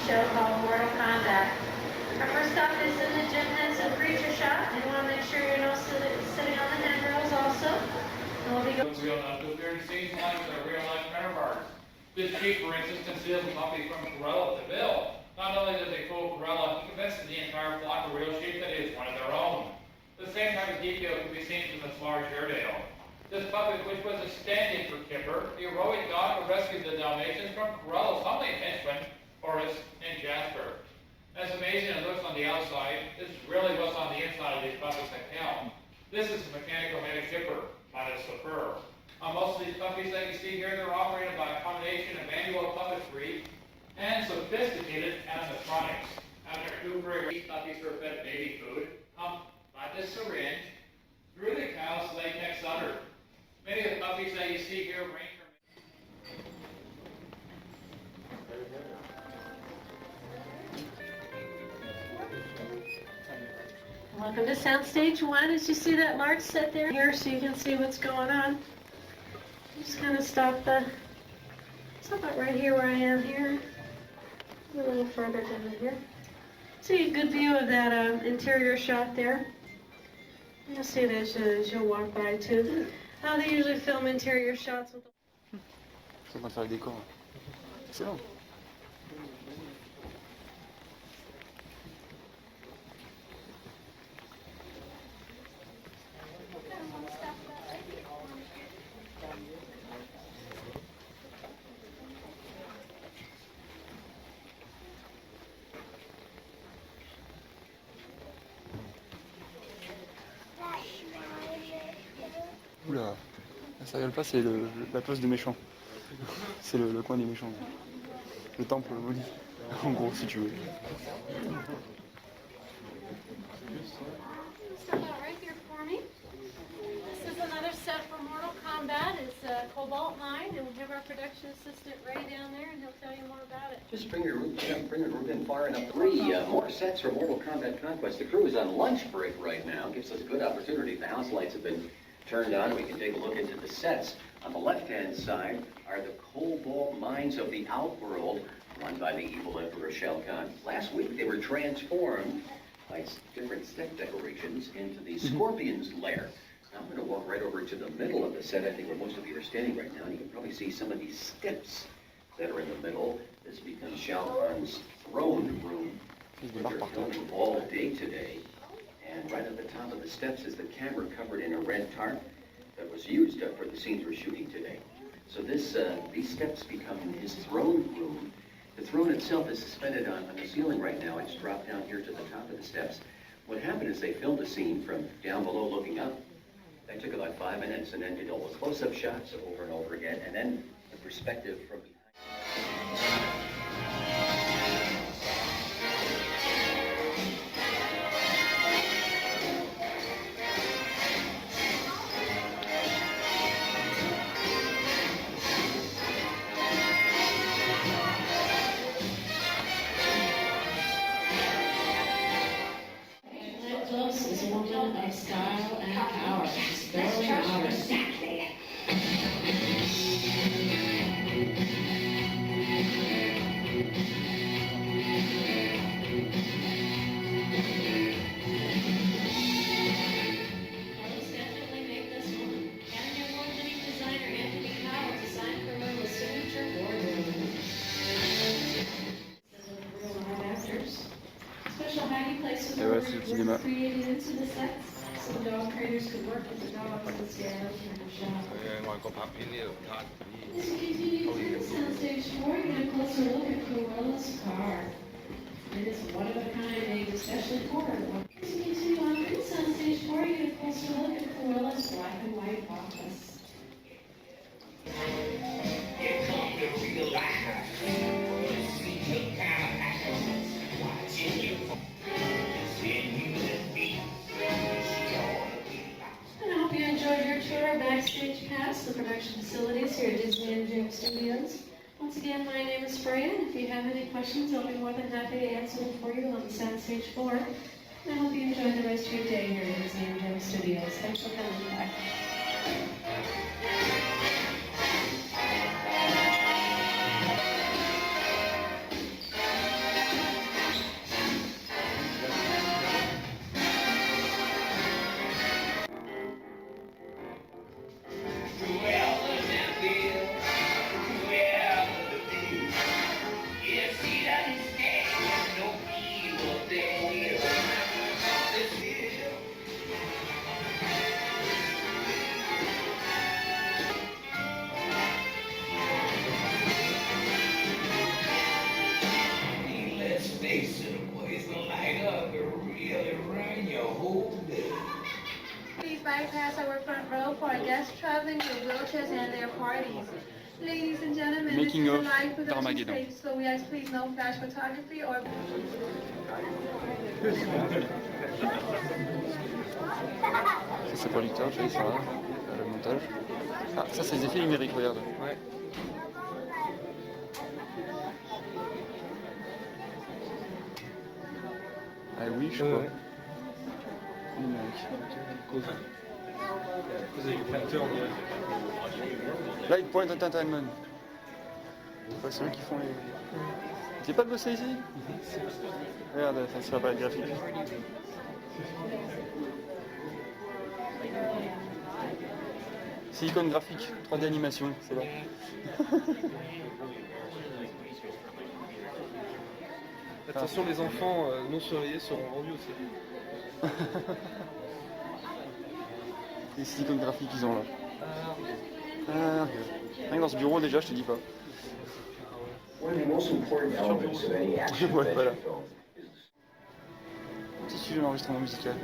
Show called Mortal Kombat. Our first stop is in the gym has a preacher shot. You want to make sure you're not sitting on the handrails also. And we'll be going. Real life, those very scenes like our real life counterparts. This chief, for instance, conceals a copy from Corella to Bill. Not only does they fool Corella, he convinces the entire flock of real sheep that it is one of their own. The same type of detail can be seen from this large Airedale. This puppet, which was a stand-in for Kipper, the heroic dog who rescued the Dalmatians from Corella's homely henchmen, Horace and Jasper. As amazing as it looks on the outside, this is really what's on the inside of these puppets that count. This is a mechanical head Kipper, not a chauffeur. Most of these puppies that you see here, they're operated by a combination of manual puppetry and sophisticated animatronics. After hoovering, these puppies were fed baby food, pumped by the syringe through the cow's latex udder. Many of the puppies that you see here range from Welcome to Soundstage 1. As you see that large set there here so you can see what's going on. I'm just going to stop about right here where I am here. A little further down here. See a good view of that interior shot there. You'll see that as you'll walk by too. They usually film interior shots with the... C'est en train de faire le décor. Excellent. Oula, ça rigole pas, c'est la place des méchants. C'est le coin des méchants. Le temple maudit, en gros, si tu veux. Right here for me. This is another set for Mortal Kombat. It's a Cobalt 9, and we have our production assistant Ray down there, and he'll tell you more about it. Just bring your roof in far enough. Three more sets for Mortal Kombat Conquest. The crew is on lunch break right now. Gives us a good opportunity. The house lights have been turned on. We can take a look into the sets. On the left-hand side are the Cobalt Mines of the Outworld, run by the evil Emperor Shao Kahn. Last week, they were transformed by different step decorations into the Scorpion's lair. Now I'm going to walk right over to the middle of the set. I think where most of you are standing right now, and you can probably see some of these steps that are in the middle. This becomes Shao Kahn's throne room, where they're filming all day today. And right at the top of the steps is the camera covered in a red tarp that was used for the scenes we're shooting today. So these steps become his throne room. The throne itself is suspended on the ceiling right now. It's dropped down here to the top of the steps. What happened is they filmed a scene from down below looking up. That took about 5 minutes and then did all the close-up shots over and over again, and then the perspective from behind. cinéma. created into the sets so the dog trainers could work with the dogs instead of in the shop. As we continue through Soundstage 4, you get a closer look at Cruella's car. It is one of a kind, made especially for her. As we continue on through Soundstage 4, you get a closer look at Cruella's black and white office. And I hope you enjoyed your tour of Backstage Pass, the production facilities here at Disney M.G.M Studios. Once again, my name is Freya, and if you have any questions, I'll be more than happy to answer them for you on the Soundstage 4. And I hope you enjoy the rest of your day here at Disney M.G.M Studios. Thanks for coming. Bye. Please bypass our front row for our guests traveling with wheelchairs and their parties. Ladies and gentlemen, Making this is a of live production Armageddon. stage, so we ask please no flash photography or... Ça c'est producteur, je sais ça, le montage. Ah, ça c'est des effets numériques, regarde. Ouais. Ah oui, je crois. Ouais. Numérique. Vous avez le facteur, on dirait. Light Point Entertainment. Enfin, c'est eux qui font les... Tu n'as pas de bosser ici? Regarde, ça sera pas graphique. Silicone graphique, 3D animation, c'est là. Attention, les enfants non surveillés seront vendus aussi. Les silicones graphiques qu'ils ont là. Ah, regarde. Rien que dans ce bureau déjà, je te dis pas. Je vois pas là. Petit sujet d'enregistrement musical.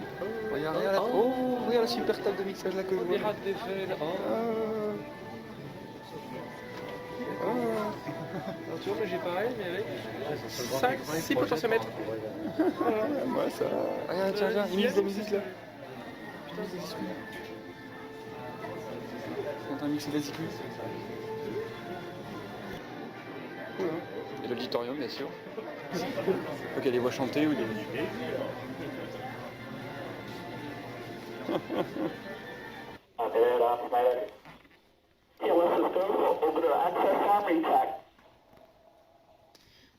Regarde, regarde, la... oh, regarde la super table de mixage là que je vois. Pirates des Fels. Tu vois, moi j'ai pareil, mais avec 5-6 potentiomètres. Ouais, ça. Regarde, tiens, tiens, il mixe de la musique là. Putain, c'est exclu. Quand un mix vésicule. Et l'auditorium, bien sûr. Ok, des voix chantées ou des...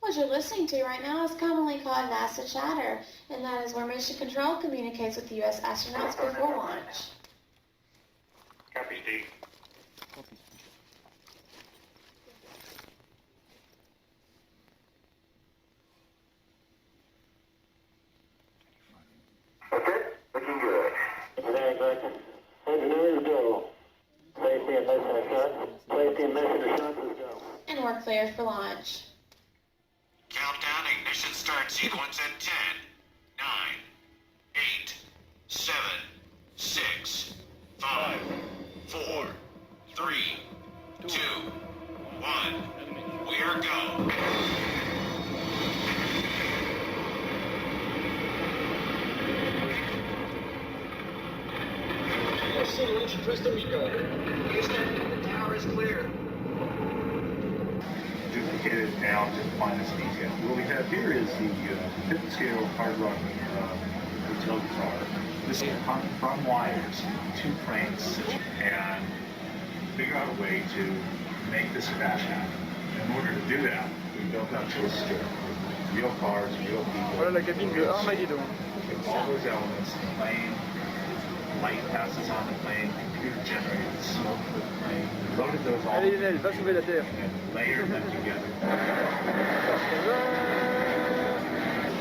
What you're listening to right now is commonly called NASA chatter, and that is where Mission Control communicates with the U.S. astronauts before launch. Copy, Steve. Okay, looking good. Very good. Engineers go. Safety and mission assurance. Safety and mission assurances go. And we're cleared for launch. Countdown ignition start sequence at 10, 9, 8, 7, 6, 5, 4, 3, 2, 1. We are go. The tower is clear. Duplicated now to the finest detail. What we have here is the 50 scale hard rock hotel guitar. This is from wires, 2 cranks, and figure out a way to make this crash happen. In order to do that, we built up to a strip. Real cars, real people. Voilà la cabine de Armageddon. All those elements, the plane, light passes on the plane, computer generated smoke for the plane. We loaded those all Allez Lionel, va sauver la Terre. and layered them together.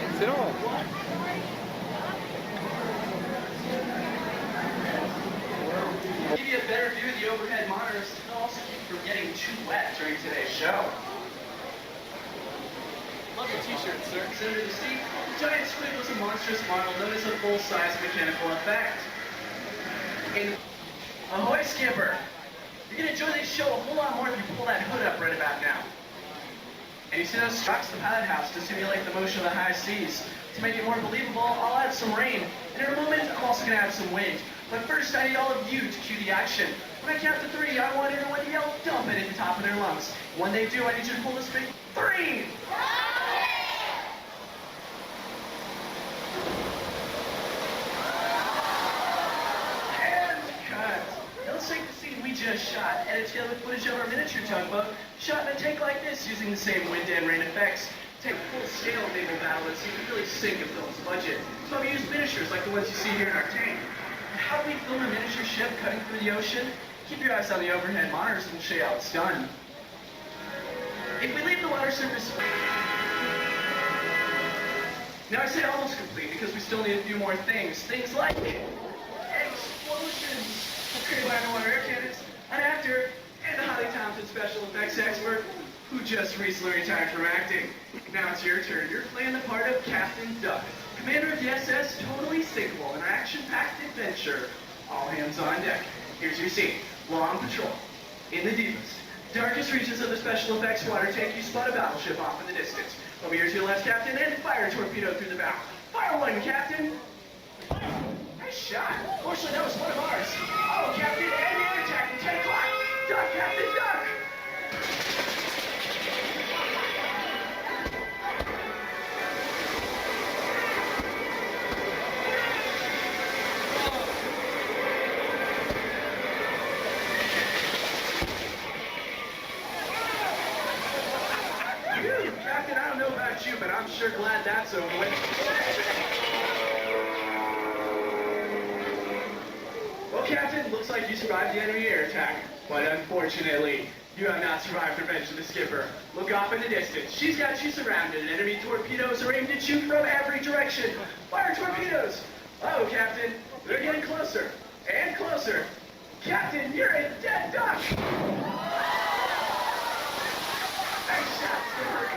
Excellent. do, the overhead monitors will also keep from getting too wet during today's show. Love your t-shirt, sir. Under the seat, the giant squid was a monstrous model known as a full-size mechanical effect. Ahoy, Skipper! You're gonna enjoy this show a whole lot more if you pull that hood up right about now. And you see those trucks, the pilot house, to simulate the motion of the high seas. To make it more believable, I'll add some rain. And in a moment, I'm also gonna add some wind. But first, I need all of you to cue the action. When I count to 3, I want everyone to yell "dump it" at the top of their lungs. When they do, I need you to pull this big 3! Let's take the scene we just shot, edit together with footage of our miniature tugboat, shot in a take like this using the same wind and rain effects. Take full-scale naval battle so you can really sink a film's budget. So we use miniatures like the ones you see here in our tank. And how do we film a miniature ship cutting through the ocean? Keep your eyes on the overhead monitors and we'll show you how it's done. If we leave the water surface... Now I say almost complete because we still need a few more things. Things like explosions created by underwater air cannons, an actor, and a highly talented special effects expert who just recently retired from acting. Now it's your turn. You're playing the part of Captain Duck, commander of the SS Totally Sinkable, an action-packed adventure. All hands on deck. Here's your scene. Long patrol. In the deepest, darkest reaches of the special effects water tank, you spot a battleship off in the distance. Over here to your left, Captain, and fire a torpedo through the bow. Fire one, Captain! Nice shot. Fortunately, that was one of ours. Oh, Captain, and the air attack at 10 o'clock. Duck, Captain, duck! Captain, I don't know about you, but I'm sure glad that's over with. Well, Captain, looks like you survived the enemy air attack. But unfortunately, you have not survived Revenge of the Skipper. Look off in the distance. She's got you surrounded, and enemy torpedoes are aimed at you from every direction. Fire torpedoes! Oh, Captain, they're getting closer. And closer. Captain, you're a dead duck! Nice shot, Skipper.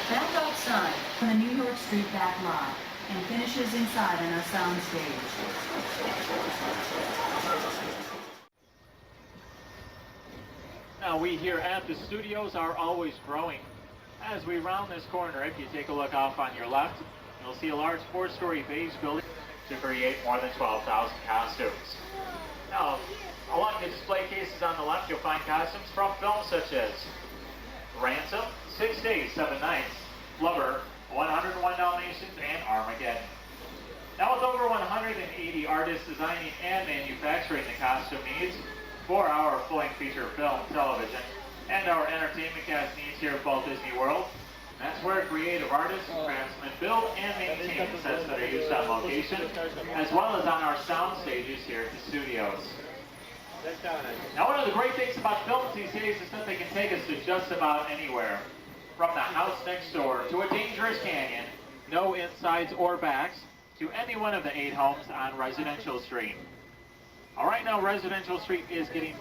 Back outside from the New York Street Backlot and finishes inside on our sound stage. Now we here at the studios are always growing. As we round this corner, if you take a look off on your left, you'll see a large 4-story beige building to create more than 12,000 costumes. Now, along the display cases on the left, you'll find costumes from films such as Ransom, 6 Days, 7 Nights, Blubber, 101 Dalmatians, and Armageddon. Now with over 180 artists designing and manufacturing the costume needs for our full-length feature film, television, and our entertainment cast needs here at Walt Disney World, that's where creative artists and craftsmen build and maintain the sets that are used on location, as well as on our sound stages here at the studios. Now one of the great things about films these days is that they can take us to just about anywhere. From the house next door to a dangerous canyon, no insides or backs, to any one of the 8 homes on Residential Street. All right, now Residential Street is getting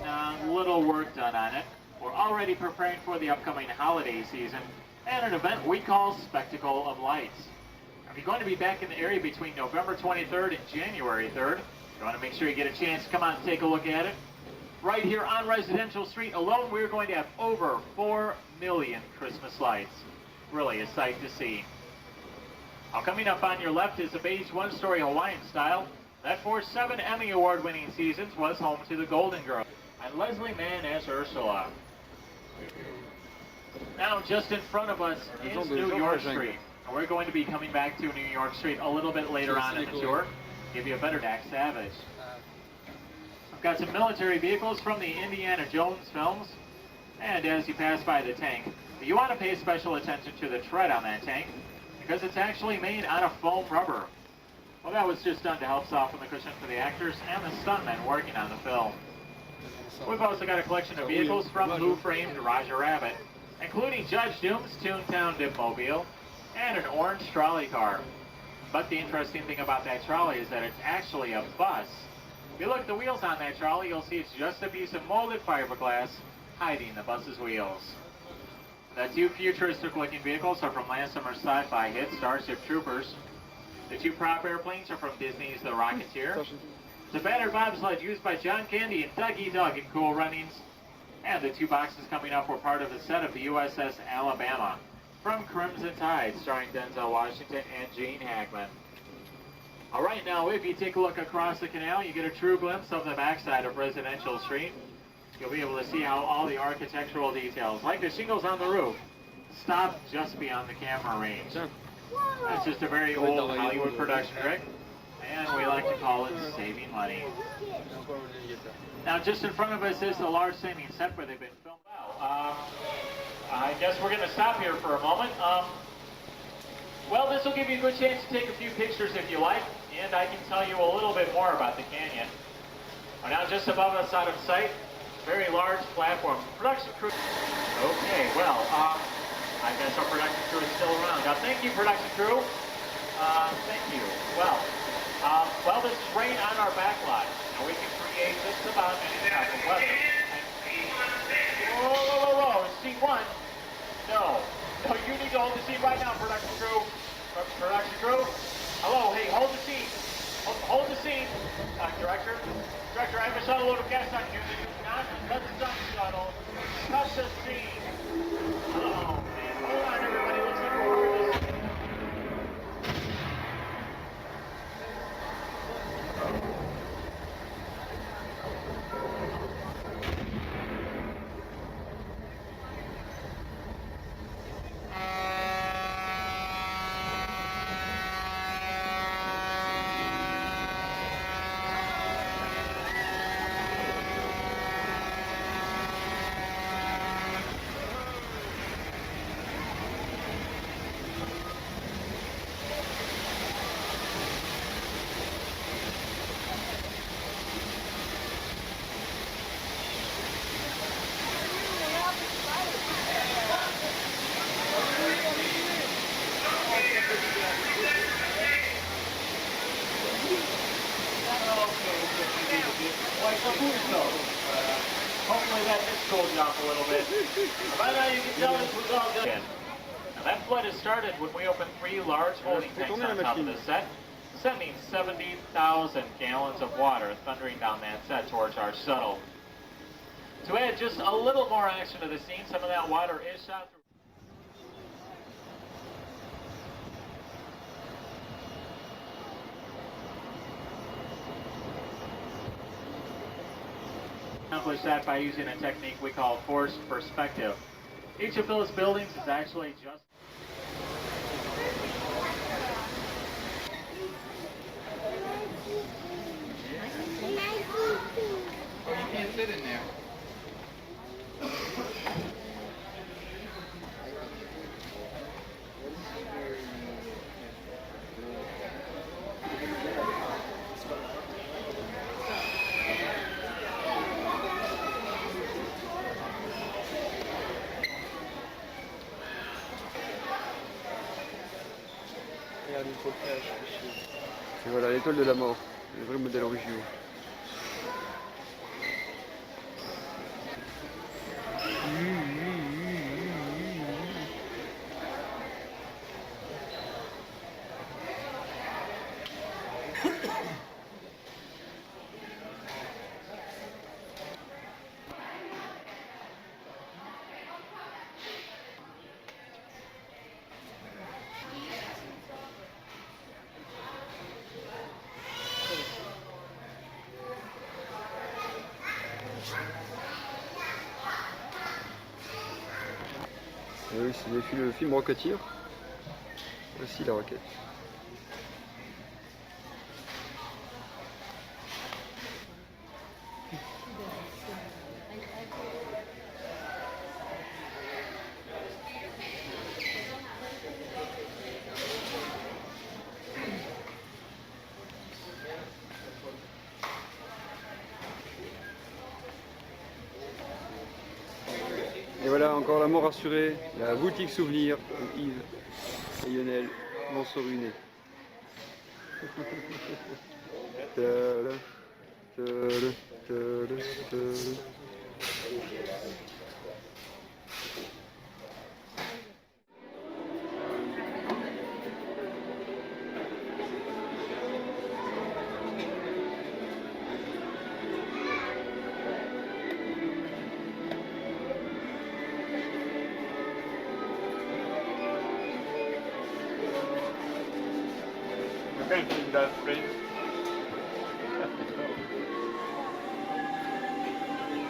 little work done on it. We're already preparing for the upcoming holiday season and an event we call Spectacle of Lights. If you're going to be back in the area between November 23rd and January 3rd, you want to make sure you get a chance to come out and take a look at it. Right here on Residential Street alone, we're going to have over 4 million Christmas lights. Really a sight to see. Now coming up on your left is a beige 1-story Hawaiian style that for 7 Emmy Award-winning seasons was home to the Golden Girls. And Leslie Mann as Ursula. Now just in front of us is New York Street. And we're going to be coming back to New York Street a little bit later on in the tour. Give you a better Dak Savage. I've got some military vehicles from the Indiana Jones films. And as you pass by the tank, You want to pay special attention to the tread on that tank because it's actually made out of foam rubber. Well, that was just done to help soften the cushion for the actors and the stuntmen working on the film. We've also got a collection of vehicles from Who Framed Roger Rabbit, including Judge Doom's Toontown Dipmobile and an orange trolley car. But the interesting thing about that trolley is that it's actually a bus. If you look at the wheels on that trolley, you'll see it's just a piece of molded fiberglass hiding the bus's wheels. The two futuristic-looking vehicles are from last summer's sci-fi hit Starship Troopers. The two prop airplanes are from Disney's The Rocketeer. The battered bobsled used by John Candy and Dougie Doug in Cool Runnings. And the two boxes coming up were part of the set of the USS Alabama from Crimson Tide, starring Denzel Washington and Gene Hackman. All right, now if you take a look across the canal, you get a true glimpse of the backside of Residential Street. You'll be able to see how all the architectural details, like the shingles on the roof, stop just beyond the camera range. That's just a very old Hollywood production trick, and we like to call it saving money. Now, just in front of us is the large standing set where they've been filmed. Wow. I guess we're going to stop here for a moment. Well, this will give you a good chance to take a few pictures if you like, and I can tell you a little bit more about the canyon. Now, just above us out of sight, very large platform. Production crew. Okay, well, I guess our production crew is still around. Now, thank you, production crew. Thank you. Well, this is right on our backlot. Now, we can create just about any type of weather. Whoa, seat one. No, you need to hold the seat right now, production crew. Production crew. Hello, hey, hold the seat. Hold the seat. Director, I have a shuttle load of gas on you. Not cut the sun shuttle. Cut the seat. Oh, man. Hold on, everybody. Looks like we're over this. Hopefully that just cooled you off a little bit. By now you can tell this was all done. Now that flood has started when we opened 3 large holding tanks on top of the set, sending 70,000 gallons of water thundering down that set towards our shuttle. To add just a little more action to the scene, some of that water is shot through. Accomplish that by using a technique we call forced perspective. Each of those buildings is actually just... Oh, you can't sit in there. Et voilà l'étoile de la mort, le vrai modèle original. Oui, c'est le film Rocketeer. Voici la roquette. vraiment rassuré, la boutique souvenir où Yves et Lionel vont se ruiner. Tada, tada, tada, tada.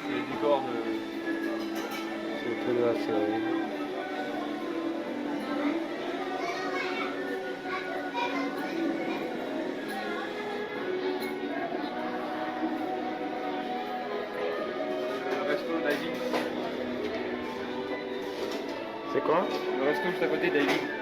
C'est les décors de... C'est le truc de la série. Le resto diving. C'est quoi? Le resto juste à côté diving.